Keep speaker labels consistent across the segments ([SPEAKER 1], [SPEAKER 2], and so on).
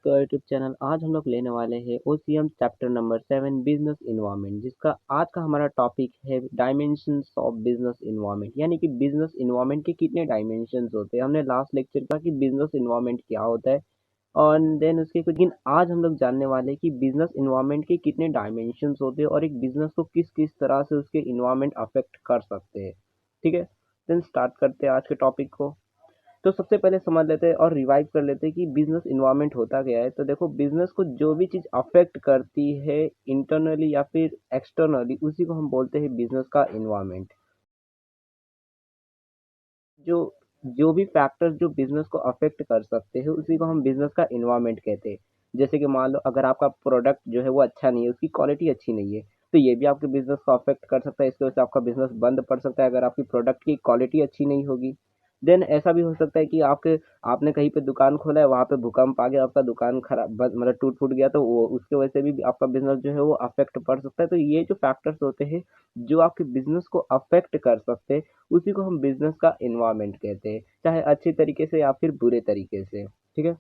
[SPEAKER 1] का YouTube channel. आज हम लोग लेने वाले हैं OCM chapter number 7 business environment, जिसका आज का हमारा टॉपिक है डायमेंशंस ऑफ बिजनेस इन्वायरमेंट, यानी कि बिजनेस इन्वायरमेंट के कितने डायमेंशंस होते हैं। हमने लास्ट लेक्चर कहा कि बिजनेस इन्वायरमेंट क्या होता है और देन उसके कुछ दिन आज हम लोग जानने वाले हैं कि बिजनेस इन्वायरमेंट के कितने डायमेंशंस होते हैं और एक बिजनेस को किस किस तरह से उसके इन्वायरमेंट अफेक्ट कर सकते हैं। ठीक है, देन स्टार्ट करते हैं आज के टॉपिक को। तो सबसे पहले समझ लेते हैं और रिवाइव कर लेते हैं कि बिजनेस इन्वायरमेंट होता क्या है। तो देखो, बिजनेस को जो भी चीज़ अफेक्ट करती है इंटरनली या फिर एक्सटर्नली, उसी को हम बोलते हैं बिजनेस का इन्वायरमेंट। जो जो भी फैक्टर्स जो बिजनेस को अफेक्ट कर सकते हैं, उसी को हम बिजनेस का इन्वायरमेंट कहते हैं। जैसे कि मान लो, अगर आपका प्रोडक्ट जो है वो अच्छा नहीं है, उसकी क्वालिटी अच्छी नहीं है, तो ये भी आपके बिजनेस को अफेक्ट कर सकता है। इसकी वजह से आपका बिजनेस बंद पड़ सकता है अगर आपकी प्रोडक्ट की क्वालिटी अच्छी नहीं होगी। देन ऐसा भी हो सकता है कि आपने कहीं पे दुकान खोला है, वहाँ पे भूकंप आ गया, आपका दुकान खराब मतलब टूट फूट गया, तो वो उसके वजह से भी आपका बिजनेस जो है वो अफेक्ट पड़ सकता है। तो ये जो फैक्टर्स होते हैं जो आपके बिजनेस को अफेक्ट कर सकते हैं, उसी को हम बिजनेस का इन्वायरमेंट कहते हैं, चाहे अच्छी तरीके से या फिर बुरे तरीके से। ठीक है,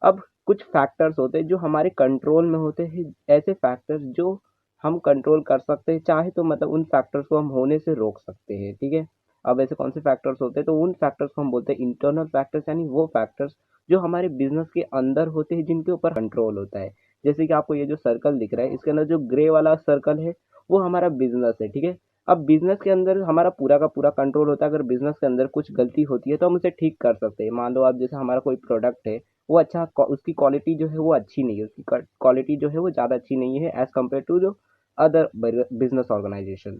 [SPEAKER 1] अब कुछ फैक्टर्स होते हैं जो हमारे कंट्रोल में होते हैं, ऐसे फैक्टर्स जो हम कंट्रोल कर सकते हैं, चाहे तो मतलब उन फैक्टर्स को हम होने से रोक सकते हैं। ठीक है, अब ऐसे कौन से फैक्टर्स होते हैं, तो उन फैक्टर्स को हम बोलते हैं इंटरनल फैक्टर्स, यानी वो फैक्टर्स जो हमारे बिजनेस के अंदर होते हैं, जिनके ऊपर कंट्रोल होता है। जैसे कि आपको ये जो सर्कल दिख रहा है, इसके अंदर जो ग्रे वाला सर्कल है वो हमारा बिजनेस है। ठीक है, अब बिजनेस के अंदर हमारा पूरा का पूरा कंट्रोल होता है। अगर बिजनेस के अंदर कुछ गलती होती है तो हम उसे ठीक कर सकते हैं। मान लो, आप जैसे हमारा कोई प्रोडक्ट है, वो अच्छा उसकी क्वालिटी जो है वो अच्छी नहीं है, उसकी क्वालिटी जो है वो ज़्यादा अच्छी नहीं है एज कम्पेयर टू जो अदर बिजनेस ऑर्गेनाइजेशन।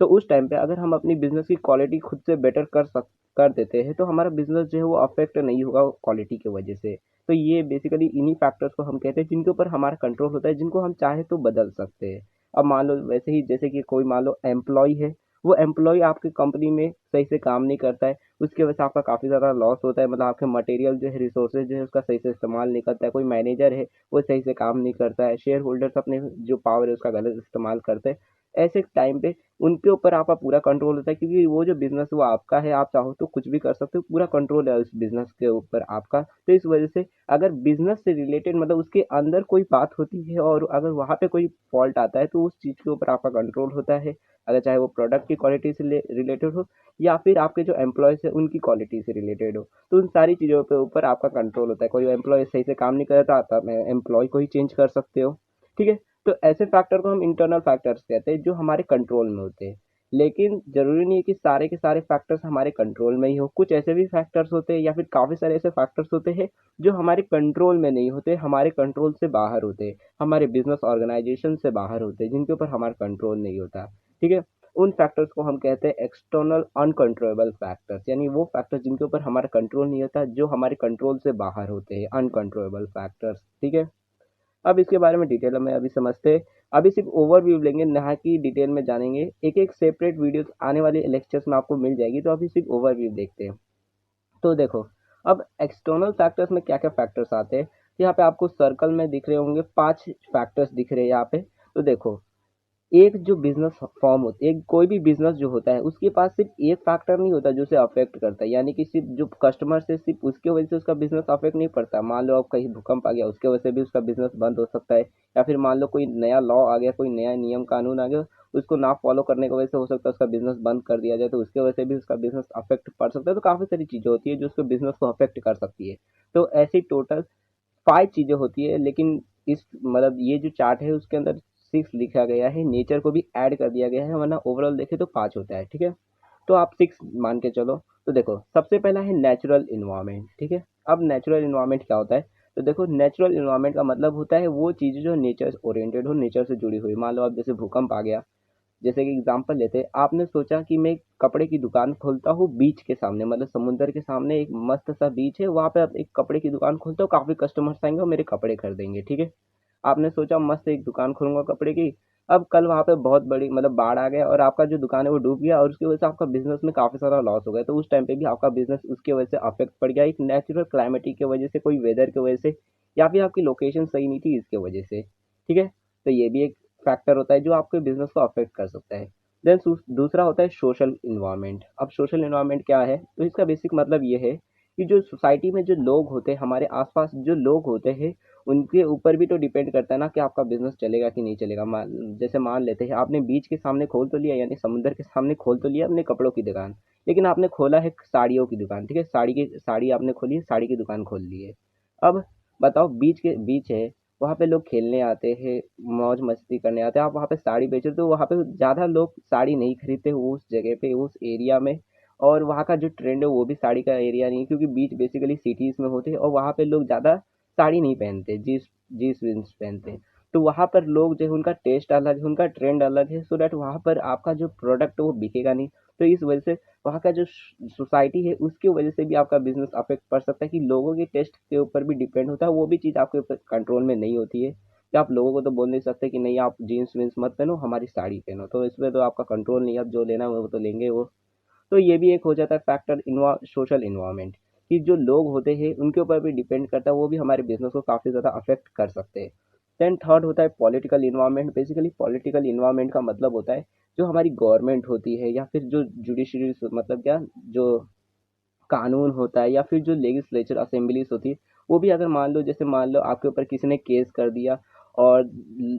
[SPEAKER 1] तो उस टाइम पे अगर हम अपनी बिजनेस की क्वालिटी खुद से बेटर कर देते हैं, तो हमारा बिजनेस जो है वो अफेक्ट नहीं होगा क्वालिटी की वजह से। तो ये बेसिकली इन्हीं फैक्टर्स को हम कहते हैं जिनके ऊपर हमारा कंट्रोल होता है, जिनको हम चाहे तो बदल सकते हैं। अब मान लो वैसे ही, जैसे कि कोई मान लो एम्प्लॉय है, वो एम्प्लॉय आपकी कंपनी में सही से काम नहीं करता है, उसकी वजह से आपका काफ़ी ज़्यादा लॉस होता है। मतलब आपके मटेरियल जो है, रिसोर्सेज जो है, उसका सही से इस्तेमाल नहीं करता है। कोई मैनेजर है, वो सही से काम नहीं करता है। शेयर होल्डर्स अपने जो पावर है उसका गलत इस्तेमाल करते हैं। ऐसे टाइम पे उनके ऊपर आपका पूरा कंट्रोल होता है, क्योंकि वो जो बिजनेस वो आपका है, आप चाहो तो कुछ भी कर सकते हो, पूरा कंट्रोल है उस बिजनेस के ऊपर आपका। तो इस वजह से अगर बिजनेस से रिलेटेड मतलब उसके अंदर कोई बात होती है और अगर वहाँ पे कोई फॉल्ट आता है, तो उस चीज़ के ऊपर आपका कंट्रोल होता है। अगर चाहे वो प्रोडक्ट की क्वालिटी से रिलेटेड हो या फिर आपके जो एम्प्लॉयज़ है उनकी क्वालिटी से रिलेटेड हो, तो उन सारी चीज़ों के ऊपर आपका कंट्रोल होता है। कोई एम्प्लॉय सही से काम नहीं कर रहा, तो आप एम्प्लॉय को ही चेंज कर सकते हो। ठीक है, तो ऐसे फैक्टर को हम इंटरनल फैक्टर्स कहते हैं जो हमारे कंट्रोल में होते हैं। लेकिन ज़रूरी नहीं है कि सारे के सारे फैक्टर्स हमारे कंट्रोल में ही हो। कुछ ऐसे भी फैक्टर्स होते हैं या फिर काफ़ी सारे ऐसे फैक्टर्स होते हैं जो हमारे कंट्रोल में नहीं होते, हमारे कंट्रोल से बाहर होते हैं, हमारे बिजनेस ऑर्गेनाइजेशन से बाहर होते हैं, जिनके ऊपर हमारा कंट्रोल नहीं होता। ठीक है, उन फैक्टर्स को हम कहते हैं एक्सटर्नल अनकंट्रोलेबल फैक्टर्स, यानी वो फैक्टर्स जिनके ऊपर हमारा कंट्रोल नहीं होता, जो हमारे कंट्रोल से बाहर होते हैं, अनकंट्रोलेबल फैक्टर्स। ठीक है, अब इसके बारे में डिटेल में अभी समझते हैं। अभी सिर्फ ओवरव्यू लेंगे, ना कि डिटेल में जानेंगे। एक एक सेपरेट वीडियोस आने वाले लेक्चर्स में आपको मिल जाएगी, तो अभी सिर्फ ओवरव्यू देखते हैं। तो देखो, अब एक्सटर्नल फैक्टर्स में क्या क्या फैक्टर्स आते हैं। यहाँ पे आपको सर्कल में दिख रहे होंगे, 5 फैक्टर्स दिख रहे हैं यहाँ पे। तो देखो, एक जो बिजनेस फॉर्म होती है, एक कोई भी बिजनेस जो होता है, उसके पास सिर्फ एक फैक्टर नहीं होता जो उसे अफेक्ट करता है, यानी कि सिर्फ जो कस्टमर से सिर्फ उसके वजह से उसका बिजनेस अफेक्ट नहीं पड़ता। मान लो अब कहीं भूकंप आ गया, उसके वजह से भी उसका बिजनेस बंद हो सकता है। या फिर मान लो कोई नया लॉ आ गया, कोई नया नियम कानून आ गया, उसको ना फॉलो करने की वजह से हो सकता है उसका बिजनेस बंद कर दिया जाए, तो उसके वजह से भी उसका बिजनेस अफेक्ट पड़ सकता है। तो काफ़ी सारी चीज़ें होती है जो उसके बिजनेस को अफेक्ट कर सकती है। तो ऐसी टोटल 5 चीज़ें होती है, लेकिन इस मतलब ये जो चार्ट है उसके अंदर 6 लिखा गया है, नेचर को भी ऐड कर दिया गया है, वरना ओवरऑल देखें तो 5 होता है। ठीक है, तो आप 6 मान के चलो। तो देखो, सबसे पहला है नेचुरल इन्वायरमेंट। ठीक है, अब नेचुरल इन्वायरमेंट क्या होता है। तो देखो, नेचुरल इन्वायरमेंट का मतलब होता है वो चीज़ें जो नेचर ओरिएंटेड हो, नेचर से जुड़ी हुई। मान लो आप जैसे भूकंप आ गया, जैसे कि एग्जांपल लेते हैं, आपने सोचा कि मैं एक कपड़े की दुकान खोलता हूँ बीच के सामने, मतलब समुद्र के सामने एक मस्त सा बीच है, वहाँ पे आप एक कपड़े की दुकान खोलते हो, काफ़ी कस्टमर्स आएंगे और मेरे कपड़े खरीदेंगे। ठीक है, आपने सोचा मस्त एक दुकान खोलूंगा कपड़े की। अब कल वहाँ पे बहुत बड़ी मतलब बाढ़ आ गया और आपका जो दुकान है वो डूब गया, और उसकी वजह से आपका बिजनेस में काफ़ी सारा लॉस हो गया। तो उस टाइम पे भी आपका बिजनेस उसकी वजह से अफेक्ट पड़ गया, एक नेचुरल क्लाइमेटिक की वजह से, कोई वेदर की वजह से, या फिर आपकी लोकेशन सही नहीं थी इसके वजह से। ठीक है, तो ये भी एक फैक्टर होता है जो आपके बिजनेस को अफेक्ट कर सकता है। देन दूसरा होता है सोशल इन्वायरमेंट। अब सोशल इन्वायरमेंट क्या है, तो इसका बेसिक मतलब ये है कि जो सोसाइटी में जो लोग होते हैं, हमारे आसपास जो लोग होते हैं, उनके ऊपर भी तो डिपेंड करता है ना कि आपका बिजनेस चलेगा कि नहीं चलेगा। जैसे मान लेते हैं आपने बीच के सामने खोल तो लिया, यानी समुद्र के सामने खोल तो लिया अपने कपड़ों की दुकान, लेकिन आपने खोला है साड़ियों की दुकान, ठीक है, साड़ी आपने खोली है, साड़ी की दुकान खोल ली है। अब बताओ, बीच है, वहाँ पे लोग खेलने आते हैं, मौज मस्ती करने आते हैं, आप वहाँ पे साड़ी बेच रहे हो तो वहाँ पे ज़्यादा लोग साड़ी नहीं खरीदते उस जगह पे, उस एरिया में। और वहाँ का जो ट्रेंड है वो भी साड़ी का एरिया नहीं है, क्योंकि बीच बेसिकली सिटीज़ में होते हैं और वहाँ पे लोग ज़्यादा साड़ी नहीं पहनते, जीन्स जीन्स वीन्स पहनते हैं। तो वहाँ पर लोग जो है उनका टेस्ट अलग है, उनका ट्रेंड अलग है, सो दैट वहाँ पर आपका जो प्रोडक्ट है वो बिकेगा नहीं। तो इस वजह से वहाँ का जो सोसाइटी है उसकी वजह से भी आपका बिजनेस अफेक्ट पड़ सकता है, कि लोगों के टेस्ट के ऊपर भी डिपेंड होता है। वो भी चीज़ आपके ऊपर कंट्रोल में नहीं होती है, कि आप लोगों को तो बोल नहीं सकते कि नहीं आप जीन्स वीन्स मत पहनो, हमारी साड़ी पहनो, तो इसमें तो आपका कंट्रोल नहीं है, अब जो लेना है वो तो लेंगे वो। तो ये भी एक हो जाता है फैक्टर, सोशल इन्वायरमेंट, कि जो लोग होते हैं उनके ऊपर भी डिपेंड करता है, वो भी हमारे बिजनेस को काफ़ी ज़्यादा अफेक्ट कर सकते हैं। देन थर्ड होता है political environment. Basically political environment का मतलब होता है जो हमारी गवर्नमेंट होती है, या फिर जो जुडिशरी, मतलब क्या, जो कानून होता है, या फिर जो लेजिस्लेचर असेंबलीज होती है, वो भी अगर मान लो, जैसे मान लो आपके ऊपर किसी ने केस कर दिया, और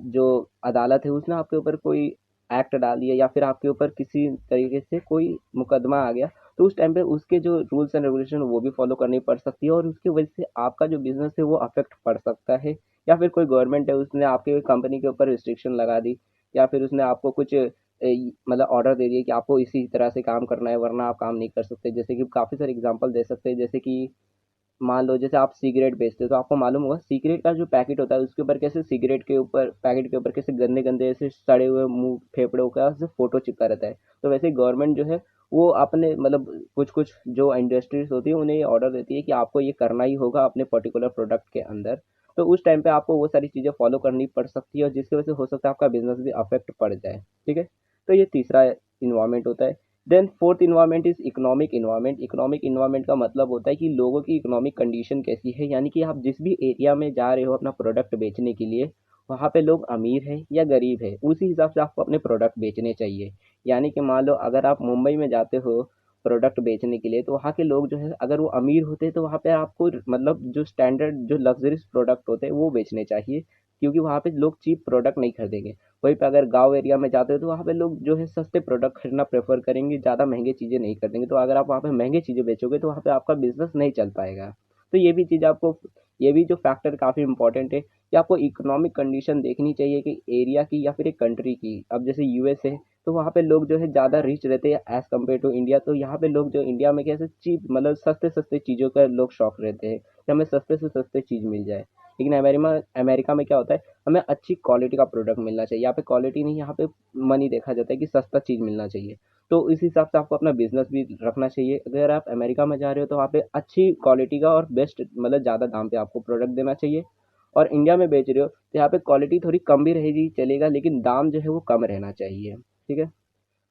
[SPEAKER 1] जो अदालत है उसने आपके ऊपर कोई एक्ट डाल दिया, या फिर आपके ऊपर किसी तरीके से कोई मुकदमा आ गया, तो उस टाइम पे उसके जो रूल्स एंड रेगुलेशन वो भी फॉलो करनी पड़ सकती है, और उसकी वजह से आपका जो बिजनेस है वो अफेक्ट पड़ सकता है। या फिर कोई गवर्नमेंट है उसने आपके कंपनी के ऊपर रिस्ट्रिक्शन लगा दी, या फिर उसने आपको कुछ मतलब ऑर्डर दे दिया कि आपको इसी तरह से काम करना है वरना आप काम नहीं कर सकते। जैसे कि काफ़ी सारे एग्जांपल दे सकते हैं, जैसे कि मान लो जैसे आप सिगरेट बेचते हो, तो आपको मालूम होगा सिगरेट का जो पैकेट होता है उसके ऊपर कैसे, सिगरेट के ऊपर, पैकेट के ऊपर कैसे गंदे गंदे ऐसे सड़े हुए मुंह फेफड़ों का से फोटो चिपका रहता है। तो वैसे गवर्नमेंट जो है वो अपने मतलब कुछ कुछ जो इंडस्ट्रीज होती है उन्हें ये ऑर्डर देती है कि आपको ये करना ही होगा अपने पर्टिकुलर प्रोडक्ट के अंदर। तो उस टाइम पे आपको वो सारी चीज़ें फॉलो करनी पड़ सकती है, और जिसकी वजह से हो सकता है आपका बिजनेस भी अफेक्ट पड़ जाए। ठीक है, तो ये तीसरा इन्वायरमेंट होता है। Then fourth environment is economic environment. Economic environment का मतलब होता है कि लोगों की इकोनॉमिक कंडीशन कैसी है, यानी कि आप जिस भी एरिया में जा रहे हो अपना प्रोडक्ट बेचने के लिए, वहाँ पे लोग अमीर हैं या गरीब है, उसी हिसाब से आपको अपने प्रोडक्ट बेचने चाहिए। यानी कि मान लो अगर आप मुंबई में जाते हो प्रोडक्ट बेचने के लिए, तो वहाँ के लोग जो है अगर वो अमीर होते हैं तो वहाँ पे आपको मतलब जो स्टैंडर्ड जो लग्जरीज प्रोडक्ट होते हैं वो बेचने चाहिए, क्योंकि वहाँ पे लोग चीप प्रोडक्ट नहीं खरीदेंगे। वहीं पे अगर गांव एरिया में जाते हो तो वहाँ पे लोग जो है सस्ते प्रोडक्ट खरीदना प्रेफर करेंगे, ज़्यादा महंगी चीज़ें नहीं खरीदेंगे। तो अगर आप वहाँ पे महंगी चीज़ें बेचोगे तो वहाँ पे आपका बिजनेस नहीं चल पाएगा। तो ये भी चीज़ आपको, ये भी जो फैक्टर काफ़ी इंपॉर्टेंट है कि आपको इकोनॉमिक कंडीशन देखनी चाहिए कि एरिया की या फिर एक कंट्री की। अब जैसे यूएस है तो वहाँ पे लोग जो है ज़्यादा रिच रहते हैं एज़ कम्पेयर टू इंडिया। तो यहाँ पे लोग जो इंडिया में कैसे चीप मतलब सस्ते सस्ते चीज़ों का लोग शौक रहते हैं कि हमें सस्ते से सस्ते चीज़ मिल जाए। लेकिन अमेरिका में क्या होता है, हमें अच्छी क्वालिटी का प्रोडक्ट मिलना चाहिए। यहाँ पे क्वालिटी नहीं, यहाँ पे मनी देखा जाता है कि सस्ता चीज़ मिलना चाहिए। तो इस हिसाब से आपको अपना बिजनेस भी रखना चाहिए। अगर आप अमेरिका में जा रहे हो तो वहाँ पे अच्छी क्वालिटी का और बेस्ट मतलब ज़्यादा दाम पे आपको प्रोडक्ट देना चाहिए। और इंडिया में बेच रहे हो तो यहाँ पे क्वालिटी थोड़ी कम भी रहेगी चलेगा, लेकिन दाम जो है वो कम रहना चाहिए। ठीक है,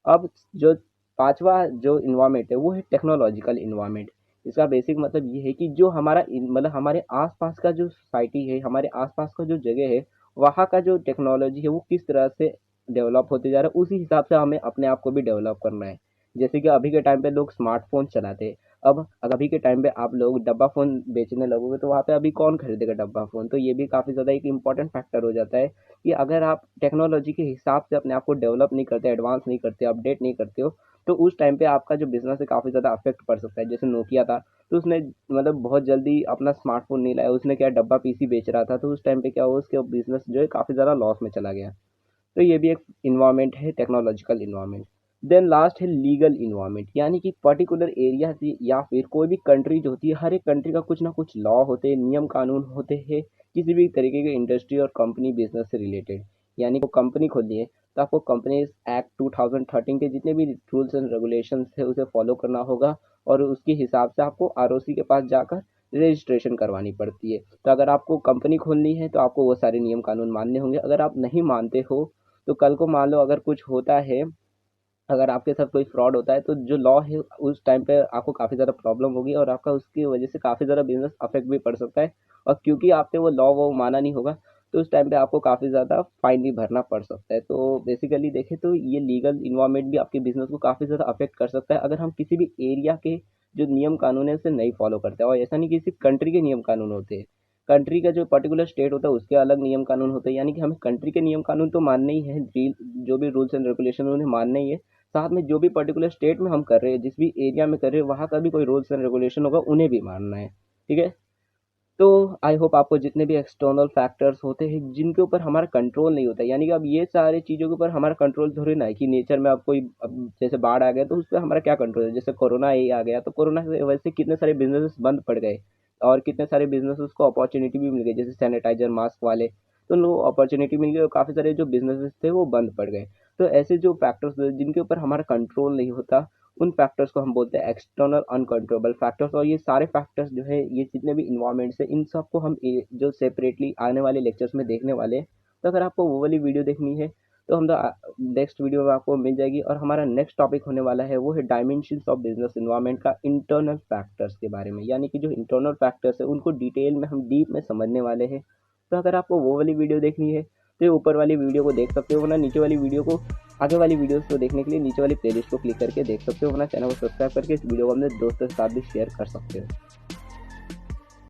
[SPEAKER 1] अब जो पांचवा जो इन्वायरमेंट है वो है टेक्नोलॉजिकल इन्वायरमेंट। इसका बेसिक मतलब ये है कि जो हमारा मतलब हमारे आसपास का जो सोसाइटी है, हमारे आसपास का जो जगह है, वहाँ का जो टेक्नोलॉजी है वो किस तरह से डेवलप होते जा रहा है, उसी हिसाब से हमें अपने आप को भी डेवलप करना है। जैसे कि अभी के टाइम पे लोग स्मार्टफोन चलाते हैं। अब अभी के टाइम पे आप लोग डब्बा फ़ोन बेचने लगोगे तो वहाँ पे अभी कौन खरीदेगा डब्बा फ़ोन। तो ये भी काफ़ी ज़्यादा एक इम्पॉर्टेंट फैक्टर हो जाता है कि अगर आप टेक्नोलॉजी के हिसाब से अपने आप को डेवलप नहीं करते, एडवांस नहीं करते, अपडेट नहीं करते हो, तो उस टाइम पे आपका जो बिजनेस है काफ़ी ज़्यादा अफेक्ट पड़ सकता है। जैसे नोकिया था, तो उसने मतलब बहुत जल्दी अपना स्मार्टफोन नहीं लाया, उसने क्या डब्बा पीसी बेच रहा था, तो उस टाइम पे क्या हुआ, उसके बिजनेस जो है काफ़ी ज़्यादा लॉस में चला गया। तो ये भी एक इन्वायरमेंट है, टेक्नोलॉजिकल इन्वायरमेंट। देन लास्ट है लीगल इन्वायरमेंट, यानी कि पर्टिकुलर एरिया से या फिर कोई भी कंट्री जो होती है, हर एक कंट्री का कुछ ना कुछ लॉ होते हैं, नियम कानून होते हैं किसी भी तरीके के इंडस्ट्री और कंपनी बिजनेस से रिलेटेड। यानी को कंपनी खोलनी है तो आपको कंपनीज एक्ट 2013 के जितने भी रूल्स एंड रेगुलेशंस है उसे फॉलो करना होगा, और उसके हिसाब से आपको आरओसी के पास जाकर रजिस्ट्रेशन करवानी पड़ती है। तो अगर आपको कंपनी खोलनी है तो आपको वो सारे नियम कानून मानने होंगे। अगर आप नहीं मानते हो तो कल को मान लो अगर कुछ होता है, अगर आपके साथ कोई फ्रॉड होता है, तो जो लॉ है उस टाइम पे आपको काफ़ी ज़्यादा प्रॉब्लम होगी, और आपका उसकी वजह से काफ़ी ज़्यादा बिजनेस अफेक्ट भी पड़ सकता है। और क्योंकि आपने वो लॉ वो माना नहीं होगा, तो उस टाइम पे आपको काफ़ी ज़्यादा फाइन भी भरना पड़ सकता है। तो बेसिकली देखें तो ये लीगल इन्वायरमेंट भी आपके बिजनेस को काफ़ी ज़्यादा अफेक्ट कर सकता है, अगर हम किसी भी एरिया के जो नियम कानून है उसे नहीं फॉलो करते हैं। और ऐसा नहीं कि किसी कंट्री के नियम कानून होते हैं, कंट्री का जो पर्टिकुलर स्टेट होता है उसके अलग नियम कानून होते हैं, यानी कि हमें कंट्री के नियम कानून तो मानने ही है, जो भी रूल्स एंड रेगुलेशन उन्हें मानने ही है। साथ में जो भी पर्टिकुलर स्टेट में हम कर रहे हैं, जिस भी एरिया में कर रहे हैं, वहाँ का भी कोई रूल्स एंड रेगुलेशन होगा उन्हें भी मानना है। ठीक है। तो आई होप आपको जितने भी एक्सटर्नल फैक्टर्स होते हैं जिनके ऊपर हमारा कंट्रोल नहीं होता, यानी कि अब ये सारे चीज़ों के ऊपर हमारा कंट्रोल थोड़ी ना है कि नेचर में अब कोई, अब जैसे बाढ़ आ गया तो उस पर हमारा क्या कंट्रोल है। जैसे कोरोना ही आ गया तो कोरोना की वजह से कितने सारे बिजनेसेस बंद पड़ गए और कितने सारे बिजनेसेस को अपॉर्चुनिटी भी मिल गई, जैसे सैनिटाइजर मास्क वाले, तो उनको अपॉर्चुनिटी मिल गई और काफ़ी सारे जो बिजनेसेस थे वो बंद पड़ गए। तो ऐसे जो फैक्टर्स जिनके ऊपर हमारा कंट्रोल नहीं होता, उन फैक्टर्स को हम बोलते हैं एक्सटर्नल अनकंट्रोलेबल फैक्टर्स। और ये सारे फैक्टर्स जो है, ये जितने भी इन्वायरमेंट्स है, इन सबको हम जो सेपरेटली आने वाले लेक्चर्स में देखने वाले हैं। तो अगर आपको वो वाली वीडियो देखनी है तो हम नेक्स्ट वीडियो में आपको मिल जाएगी। और हमारा नेक्स्ट टॉपिक होने वाला है वो है डायमेंशंस ऑफ बिजनेस इन्वायरमेंट का इंटरनल फैक्टर्स के बारे में, यानी कि जो इंटरनल फैक्टर्स है उनको डिटेल में हम डीप में समझने वाले हैं। तो अगर आपको वो वाली वीडियो देखनी है तो ये ऊपर वाली वीडियो को देख सकते हो, वरना नीचे वाली वीडियो को, आगे वाली वीडियोस को देखने के लिए नीचे वाली प्लेलिस्ट को क्लिक करके देख सकते हो, वरना चैनल को सब्सक्राइब करके इस वीडियो को अपने दोस्तों के साथ भी शेयर कर सकते हो।